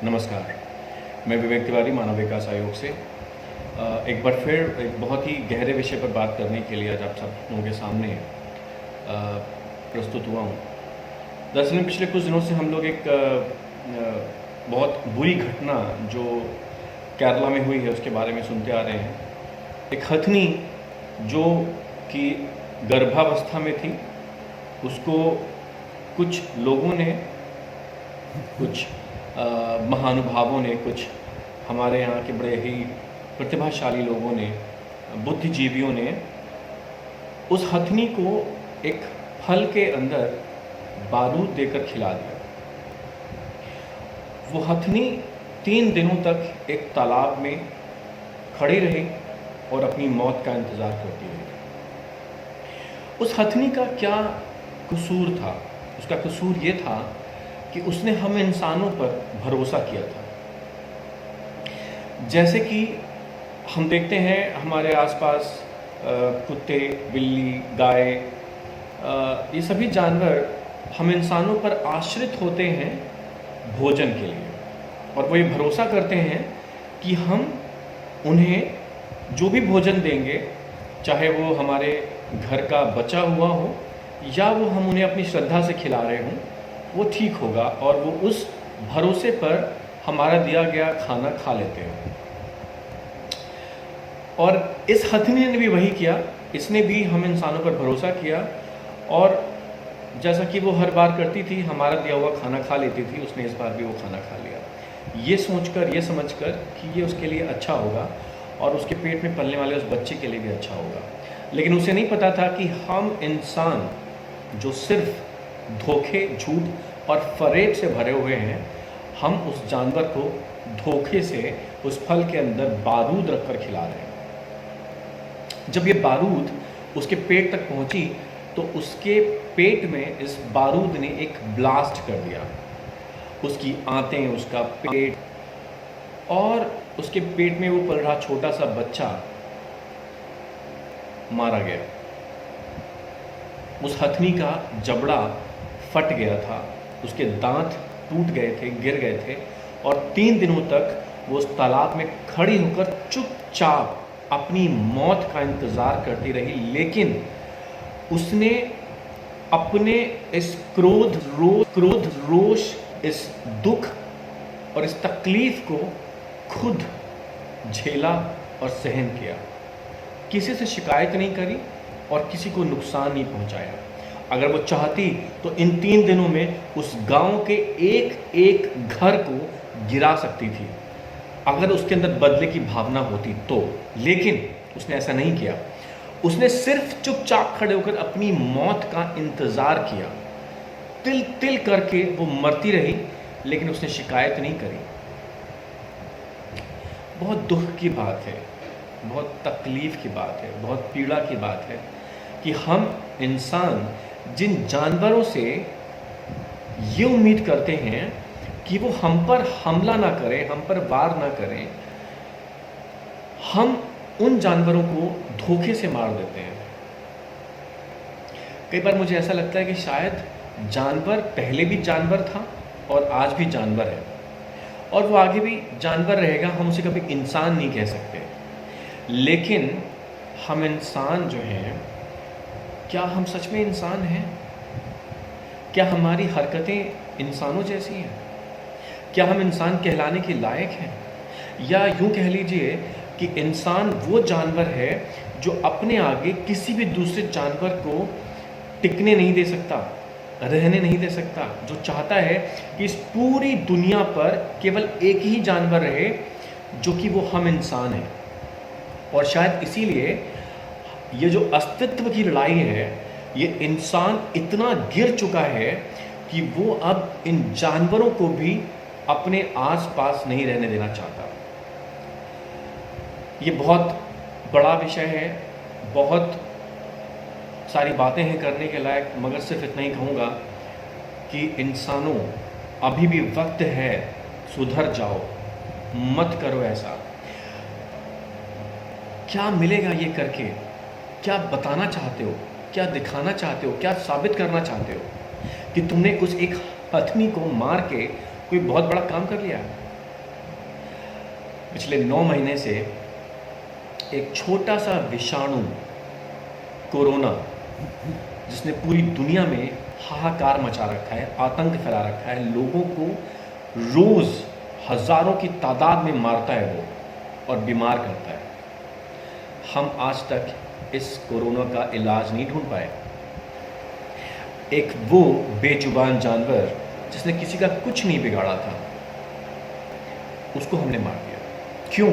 नमस्कार, मैं विवेक तिवारी मानव विकास आयोग से एक बार फिर एक बहुत ही गहरे विषय पर बात करने के लिए आज आप सब लोगों के सामने प्रस्तुत हुआ हूँ। दरअसल में पिछले कुछ दिनों से हम लोग एक बहुत बुरी घटना जो केरला में हुई है उसके बारे में सुनते आ रहे हैं। एक हथनी जो कि गर्भावस्था में थी, उसको कुछ लोगों ने, कुछ महानुभावों ने, कुछ हमारे यहाँ के बड़े ही प्रतिभाशाली लोगों ने, बुद्धिजीवियों ने उस हथनी को एक फल के अंदर बारूद देकर खिला दिया। वो हथनी 3 दिनों तक एक तालाब में खड़ी रही और अपनी मौत का इंतज़ार करती रही। उस हथनी का क्या कसूर था? उसका कसूर ये था कि उसने हम इंसानों पर भरोसा किया था। जैसे कि हम देखते हैं हमारे आसपास कुत्ते, बिल्ली, गाय, ये सभी जानवर हम इंसानों पर आश्रित होते हैं भोजन के लिए, और वो ये भरोसा करते हैं कि हम उन्हें जो भी भोजन देंगे, चाहे वो हमारे घर का बचा हुआ हो या वो हम उन्हें अपनी श्रद्धा से खिला रहे हों, वो ठीक होगा, और वो उस भरोसे पर हमारा दिया गया खाना खा लेते हैं। और इस हथनी ने भी वही किया। इसने भी हम इंसानों पर भरोसा किया, और जैसा कि वो हर बार करती थी, हमारा दिया हुआ खाना खा लेती थी, उसने इस बार भी वो खाना खा लिया, ये सोचकर, ये समझकर कि ये उसके लिए अच्छा होगा और उसके पेट में पलने वाले उस बच्चे के लिए भी अच्छा होगा। लेकिन उसे नहीं पता था कि हम इंसान जो सिर्फ धोखे, झूठ और फरेब से भरे हुए हैं, हम उस जानवर को धोखे से उस फल के अंदर बारूद रखकर खिला रहे हैं। जब ये बारूद उसके पेट तक पहुंची तो उसके पेट में इस बारूद ने एक ब्लास्ट कर दिया। उसकी आंतें, उसका पेट, और उसके पेट में वो पल रहा छोटा सा बच्चा मारा गया। उस हथनी का जबड़ा फट गया था, उसके दांत टूट गए थे, गिर गए थे, और 3 दिनों तक वो उस तालाब में खड़ी होकर चुपचाप अपनी मौत का इंतज़ार करती रही। लेकिन उसने अपने इस क्रोध, रोष, इस दुख और इस तकलीफ को खुद झेला और सहन किया। किसी से शिकायत नहीं करी और किसी को नुकसान नहीं पहुंचाया। अगर वो चाहती तो इन 3 दिनों में उस गांव के एक एक घर को गिरा सकती थी, अगर उसके अंदर बदले की भावना होती तो। लेकिन उसने ऐसा नहीं किया। उसने सिर्फ चुपचाप खड़े होकर अपनी मौत का इंतजार किया। तिल तिल करके वो मरती रही, लेकिन उसने शिकायत नहीं करी। बहुत दुख की बात है, बहुत तकलीफ की बात है, बहुत पीड़ा की बात है कि हम इंसान जिन जानवरों से ये उम्मीद करते हैं कि वो हम पर हमला ना करें, हम पर वार ना करें, हम उन जानवरों को धोखे से मार देते हैं। कई बार मुझे ऐसा लगता है कि शायद जानवर पहले भी जानवर था और आज भी जानवर है, और वो आगे भी जानवर रहेगा। हम उसे कभी इंसान नहीं कह सकते। लेकिन हम इंसान जो हैं, क्या हम सच में इंसान हैं? क्या हमारी हरकतें इंसानों जैसी हैं? क्या हम इंसान कहलाने के लायक हैं? या यूं कह लीजिए कि इंसान वो जानवर है जो अपने आगे किसी भी दूसरे जानवर को टिकने नहीं दे सकता, रहने नहीं दे सकता, जो चाहता है कि इस पूरी दुनिया पर केवल एक ही जानवर रहे, जो कि वो हम इंसान हैं। और शायद इसीलिए ये जो अस्तित्व की लड़ाई है, ये इंसान इतना गिर चुका है कि वो अब इन जानवरों को भी अपने आसपास नहीं रहने देना चाहता। ये बहुत बड़ा विषय है, बहुत सारी बातें हैं करने के लायक, मगर सिर्फ इतना ही कहूँगा कि इंसानों, अभी भी वक्त है, सुधर जाओ, मत करो ऐसा। क्या मिलेगा ये करके? क्या बताना चाहते हो? क्या दिखाना चाहते हो? क्या साबित करना चाहते हो कि तुमने उस एक हथनी को मार के कोई बहुत बड़ा काम कर लिया? पिछले 9 महीने से एक छोटा सा विषाणु कोरोना, जिसने पूरी दुनिया में हाहाकार मचा रखा है, आतंक फैला रखा है, लोगों को रोज़ हज़ारों की तादाद में मारता है वो और बीमार करता है। हम आज तक इस कोरोना का इलाज नहीं ढूंढ पाए। एक वो बेजुबान जानवर जिसने किसी का कुछ नहीं बिगाड़ा था, उसको हमने मार दिया। क्यों?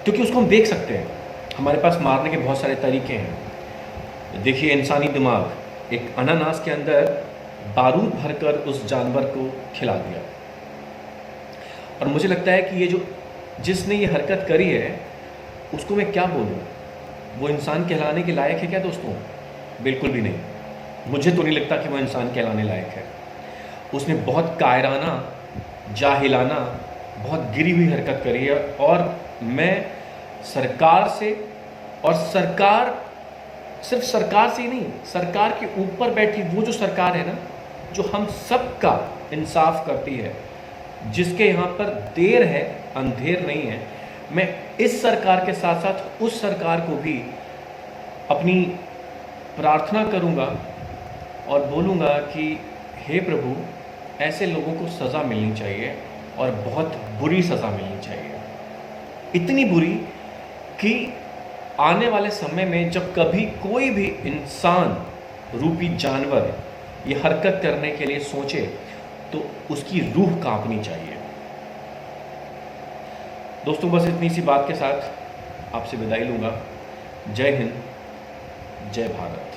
क्योंकि उसको हम देख सकते हैं, हमारे पास मारने के बहुत सारे तरीके हैं। देखिए, इंसानी दिमाग, एक अनानास के अंदर बारूद भरकर उस जानवर को खिला दिया। और मुझे लगता है कि ये जिसने ये हरकत करी है, उसको मैं क्या बोलूँ? वो इंसान कहलाने के लायक है क्या दोस्तों? बिल्कुल भी नहीं। मुझे तो नहीं लगता कि वो इंसान कहलाने लायक है। उसने बहुत कायराना, जाहिलाना, बहुत गिरी हुई हरकत करी है। और मैं सरकार से, और सरकार सिर्फ सरकार से ही नहीं, सरकार के ऊपर बैठी वो जो सरकार है ना, जो हम सब का इंसाफ करती है, जिसके यहाँ पर देर है अंधेर नहीं है, मैं इस सरकार के साथ साथ उस सरकार को भी अपनी प्रार्थना करूँगा और बोलूँगा कि हे प्रभु, ऐसे लोगों को सज़ा मिलनी चाहिए और बहुत बुरी सज़ा मिलनी चाहिए। इतनी बुरी कि आने वाले समय में जब कभी कोई भी इंसान रूपी जानवर ये हरकत करने के लिए सोचे तो उसकी रूह कांपनी चाहिए। दोस्तों, बस इतनी सी बात के साथ आपसे विदाई लूँगा। जय हिंद, जय भारत।